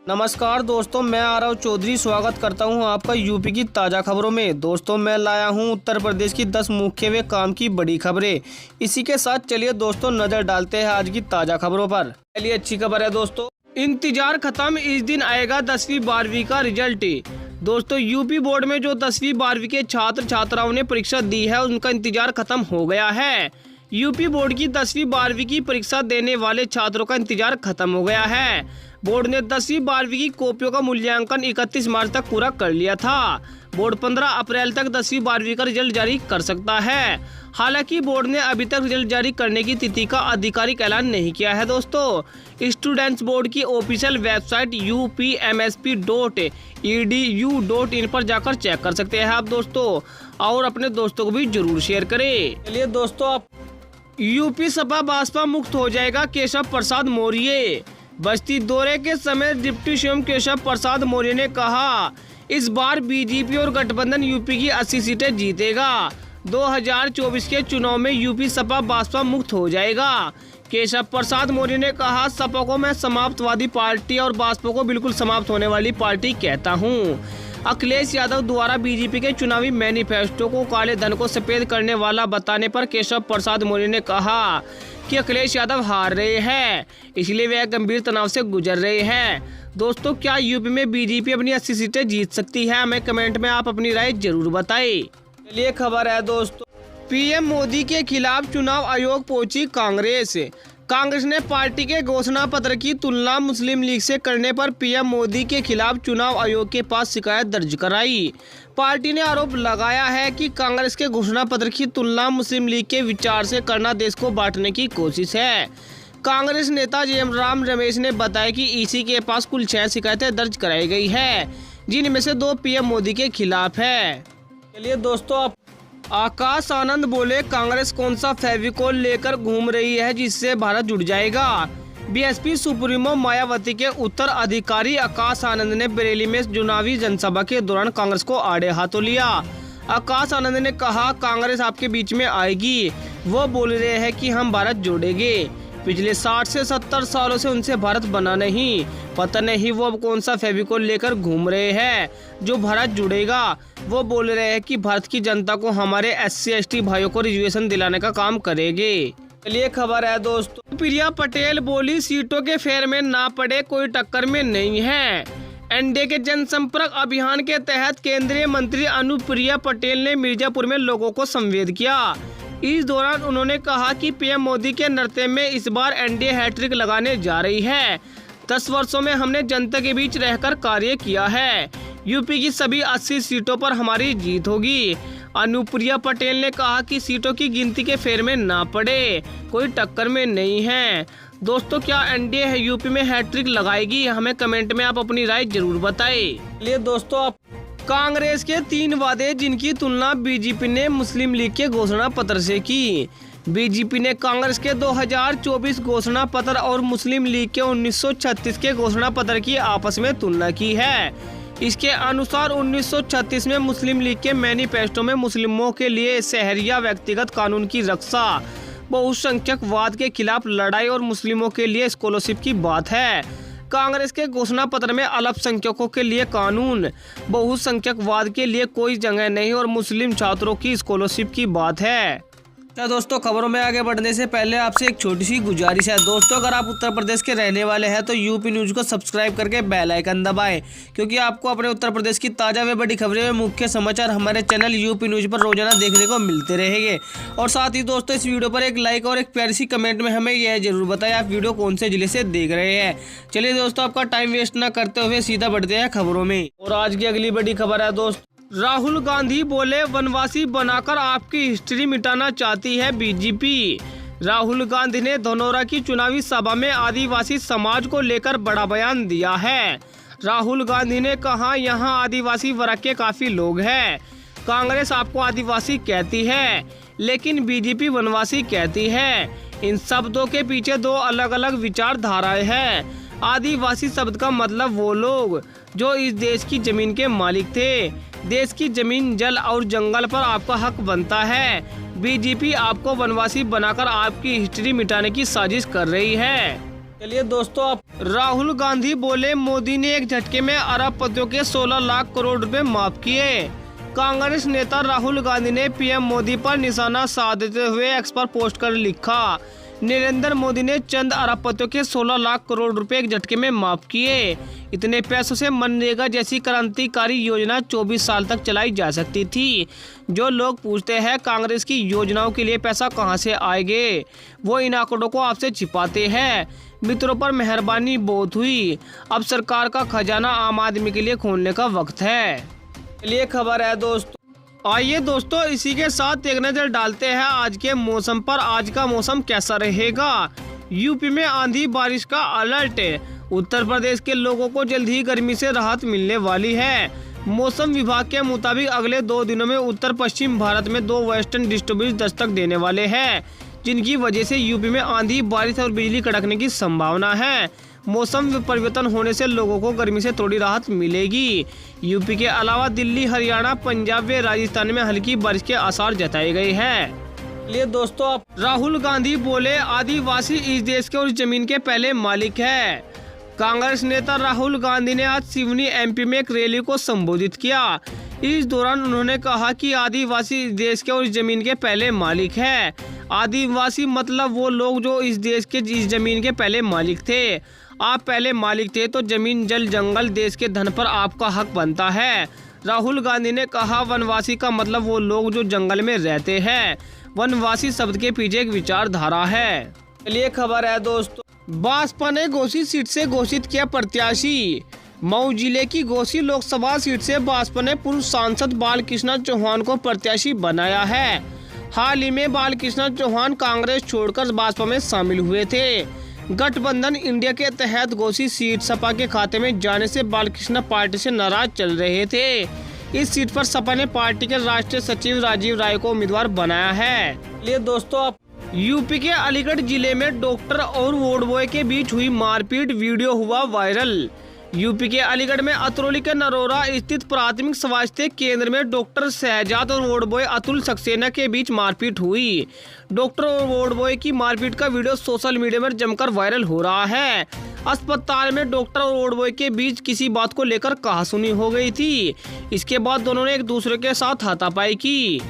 नमस्कार दोस्तों, मैं आरव चौधरी स्वागत करता हूं आपका यूपी की ताज़ा खबरों में। दोस्तों, मैं लाया हूं उत्तर प्रदेश की 10 मुख्य व काम की बड़ी खबरें। इसी के साथ चलिए दोस्तों नजर डालते हैं आज की ताज़ा खबरों पर। चलिए अच्छी खबर है दोस्तों, इंतजार खत्म, इस दिन आएगा 10वीं 12वीं का रिजल्ट। दोस्तों, यूपी बोर्ड में जो 10वीं 12वीं के छात्र छात्राओं ने परीक्षा दी है उनका इंतजार खत्म हो गया है। यूपी बोर्ड की 10वीं 12वीं की परीक्षा देने वाले छात्रों का इंतजार खत्म हो गया है। बोर्ड ने 10वीं 12वीं की कॉपियों का मूल्यांकन 31 मार्च तक पूरा कर लिया था। बोर्ड 15 अप्रैल तक 10वीं 12वीं का रिजल्ट जारी कर सकता है। हालांकि बोर्ड ने अभी तक रिजल्ट जारी करने की तिथि का आधिकारिक ऐलान नहीं किया है। दोस्तों, स्टूडेंट्स बोर्ड की ऑफिशियल वेबसाइट upmsp.edu.in पर जाकर चेक कर सकते हैं आप दोस्तों, और अपने दोस्तों को भी जरूर शेयर करें। चलिए दोस्तों, आप यूपी सपा बसपा मुक्त हो जाएगा, केशव प्रसाद मौर्य। बस्ती दौरे के समय डिप्टी सीएम केशव प्रसाद मौर्य ने कहा, इस बार बीजेपी और गठबंधन यूपी की 80 सीटें जीतेगा। 2024 के चुनाव में यूपी सपा बसपा मुक्त हो जाएगा। केशव प्रसाद मौर्य ने कहा, सपा को मैं समाप्तवादी पार्टी और बसपा को बिल्कुल समाप्त होने वाली पार्टी कहता हूँ। अखिलेश यादव द्वारा बीजेपी के चुनावी मैनिफेस्टो को काले धन को सफेद करने वाला बताने पर केशव प्रसाद मौर्य ने कहा कि अखिलेश यादव हार रहे हैं, इसलिए वे गंभीर तनाव से गुजर रहे हैं। दोस्तों, क्या यूपी में बीजेपी अपनी 80 सीटें जीत सकती है? हमें कमेंट में आप अपनी राय जरूर बताएं। चलिए खबर है दोस्तों, पीएम मोदी के खिलाफ चुनाव आयोग पहुंची कांग्रेस। कांग्रेस ने पार्टी के घोषणा पत्र की तुलना मुस्लिम लीग से करने पर पीएम मोदी के खिलाफ चुनाव आयोग के पास शिकायत दर्ज कराई। पार्टी ने आरोप लगाया है कि कांग्रेस के घोषणा पत्र की तुलना मुस्लिम लीग के विचार से करना देश को बांटने की कोशिश है। कांग्रेस नेता जयराम रमेश ने बताया कि ईसी के पास कुल 6 शिकायतें दर्ज कराई गई है, जिनमें से 2 पीएम मोदी के खिलाफ है। चलिए दोस्तों, आकाश आनंद बोले, कांग्रेस कौन सा फेविकोल लेकर घूम रही है जिससे भारत जुड़ जाएगा। बीएसपी सुप्रीमो मायावती के उत्तराधिकारी आकाश आनंद ने बरेली में चुनावी जनसभा के दौरान कांग्रेस को आड़े हाथों लिया। आकाश आनंद ने कहा, कांग्रेस आपके बीच में आएगी। वो बोल रहे हैं कि हम भारत जोड़ेंगे। पिछले 60 से 70 सालों से उनसे भारत बना नहीं, पता नहीं वो अब कौन सा फेविकोल लेकर घूम रहे हैं जो भारत जुड़ेगा। वो बोल रहे हैं कि भारत की जनता को हमारे SC ST भाइयों को रिजर्वेशन दिलाने का काम करेंगे। चलिए खबर है दोस्तों, प्रिया पटेल बोली, सीटों के फेर में ना पड़े, कोई टक्कर में नहीं है। एनडीए के जनसंपर्क अभियान के तहत केंद्रीय मंत्री अनुप्रिया पटेल ने मिर्जापुर में लोगों को संबोधित किया। इस दौरान उन्होंने कहा कि पीएम मोदी के नेतृत्व में इस बार एनडीए हैट्रिक लगाने जा रही है। 10 वर्षों में हमने जनता के बीच रहकर कार्य किया है। यूपी की सभी 80 सीटों पर हमारी जीत होगी। अनुप्रिया पटेल ने कहा कि सीटों की गिनती के फेर में ना पड़े, कोई टक्कर में नहीं है। दोस्तों, क्या एनडीए यूपी में हैट्रिक लगाएगी? हमें कमेंट में आप अपनी राय जरूर बताएं। चलिए दोस्तों, कांग्रेस के 3 वादे जिनकी तुलना बीजेपी ने मुस्लिम लीग के घोषणा पत्र से की। बीजेपी ने कांग्रेस के 2024 घोषणा पत्र और मुस्लिम लीग के 1936 के घोषणा पत्र की आपस में तुलना की है। इसके अनुसार 1936 में मुस्लिम लीग के मैनिफेस्टो में मुस्लिमों के लिए शहरिया व्यक्तिगत कानून की रक्षा, बहुसंख्यकवाद के खिलाफ लड़ाई और मुस्लिमों के लिए स्कॉलरशिप की बात है। कांग्रेस के घोषणा पत्र में अल्पसंख्यकों के लिए कानून, बहुसंख्यकवाद के लिए कोई जगह नहीं और मुस्लिम छात्रों की स्कॉलरशिप की बात है। तो दोस्तों, खबरों में आगे बढ़ने से पहले आपसे एक छोटी सी गुजारिश है। दोस्तों, अगर आप उत्तर प्रदेश के रहने वाले हैं तो यूपी न्यूज को सब्सक्राइब करके बेल आइकन दबाएं, क्योंकि आपको अपने उत्तर प्रदेश की ताज़ा व बड़ी खबरें व मुख्य समाचार हमारे चैनल यूपी न्यूज पर रोजाना देखने को मिलते रहेंगे। और साथ ही दोस्तों, इस वीडियो पर एक लाइक और एक प्यारी सी कमेंट में हमें यह जरूर बताएं आप वीडियो कौन से जिले से देख रहे हैं। चलिए दोस्तों, आपका टाइम वेस्ट न करते हुए सीधा बढ़ते हैं खबरों में। और आज की अगली बड़ी खबर है दोस्तों, राहुल गांधी बोले, वनवासी बनाकर आपकी हिस्ट्री मिटाना चाहती है बीजेपी। राहुल गांधी ने धनौरा की चुनावी सभा में आदिवासी समाज को लेकर बड़ा बयान दिया है। राहुल गांधी ने कहा, यहाँ आदिवासी वर्ग के काफी लोग हैं। कांग्रेस आपको आदिवासी कहती है, लेकिन बीजेपी वनवासी कहती है। इन शब्दों के पीछे 2 अलग अलग विचारधाराएं हैं। आदिवासी शब्द का मतलब वो लोग जो इस देश की जमीन के मालिक थे। देश की जमीन, जल और जंगल पर आपका हक बनता है। बीजेपी आपको वनवासी बनाकर आपकी हिस्ट्री मिटाने की साजिश कर रही है। चलिए दोस्तों, आप राहुल गांधी बोले मोदी ने एक झटके में अरबपतियों के 16 लाख करोड़ रुपए माफ किए। कांग्रेस नेता राहुल गांधी ने पीएम मोदी पर निशाना साधते हुए एक्स पर पोस्ट कर लिखा, नरेंद्र मोदी ने चंद अरबपतियों के 16 लाख करोड़ रुपए एक झटके में माफ किए। इतने पैसों से मनरेगा जैसी क्रांतिकारी योजना 24 साल तक चलाई जा सकती थी। जो लोग पूछते हैं कांग्रेस की योजनाओं के लिए पैसा कहां से आएंगे, वो इन आंकड़ों को आपसे छिपाते हैं। मित्रों पर मेहरबानी बहुत हुई, अब सरकार का खजाना आम आदमी के लिए खोलने का वक्त है। चलिए खबर है दोस्तों, आइए दोस्तों इसी के साथ एक नजर डालते हैं आज के मौसम पर। आज का मौसम कैसा रहेगा? यूपी में आंधी बारिश का अलर्ट, उत्तर प्रदेश के लोगों को जल्द ही गर्मी से राहत मिलने वाली है। मौसम विभाग के मुताबिक अगले 2 दिनों में उत्तर पश्चिम भारत में 2 वेस्टर्न डिस्टर्बेंस दस्तक देने वाले हैं, जिनकी वजह से यूपी में आंधी बारिश और बिजली कड़कने की संभावना है। मौसम परिवर्तन होने से लोगों को गर्मी से थोड़ी राहत मिलेगी। यूपी के अलावा दिल्ली, हरियाणा, पंजाब व राजस्थान में हल्की बारिश के आसार जताए गए हैं। चलिए दोस्तों, आप राहुल गांधी बोले आदिवासी इस देश के और जमीन के पहले मालिक है। कांग्रेस नेता राहुल गांधी ने आज सिवनी एमपी में एक रैली को संबोधित किया। इस दौरान उन्होंने कहा कि आदिवासी इस देश के और इस जमीन के पहले मालिक है। आदिवासी मतलब वो लोग जो इस देश के इस जमीन के पहले मालिक थे। आप पहले मालिक थे तो जमीन, जल, जंगल, देश के धन पर आपका हक बनता है। राहुल गांधी ने कहा वनवासी का मतलब वो लोग जो जंगल में रहते हैं। वनवासी शब्द के पीछे एक विचारधारा है। चलिए खबर है दोस्तों, भाजपा ने घोसी सीट से घोषित किया प्रत्याशी। मऊ जिले की घोसी लोकसभा सीट से भाजपा ने पूर्व सांसद बालकृष्ण चौहान को प्रत्याशी बनाया है। हाल ही में बालकृष्ण चौहान कांग्रेस छोड़कर भाजपा में शामिल हुए थे। गठबंधन इंडिया के तहत घोसी सीट सपा के खाते में जाने से बालकृष्ण पार्टी से नाराज चल रहे थे। इस सीट पर सपा ने पार्टी के राष्ट्रीय सचिव राजीव राय को उम्मीदवार बनाया है। चलिए दोस्तों, आप यूपी के अलीगढ़ जिले में डॉक्टर और वार्ड बॉय के बीच हुई मारपीट वीडियो हुआ वायरल। यूपी के अलीगढ़ में अतरौली के नरोरा स्थित प्राथमिक स्वास्थ्य केंद्र में डॉक्टर शहजाद और वार्ड बॉय अतुल सक्सेना के बीच मारपीट हुई। डॉक्टर और वार्ड बॉय की मारपीट का वीडियो सोशल मीडिया में जमकर वायरल हो रहा है। अस्पताल में डॉक्टर और वार्ड बॉय के बीच किसी बात को लेकर कहासुनी हो गई थी। इसके बाद दोनों ने एक दूसरे के साथ हाथापाई की।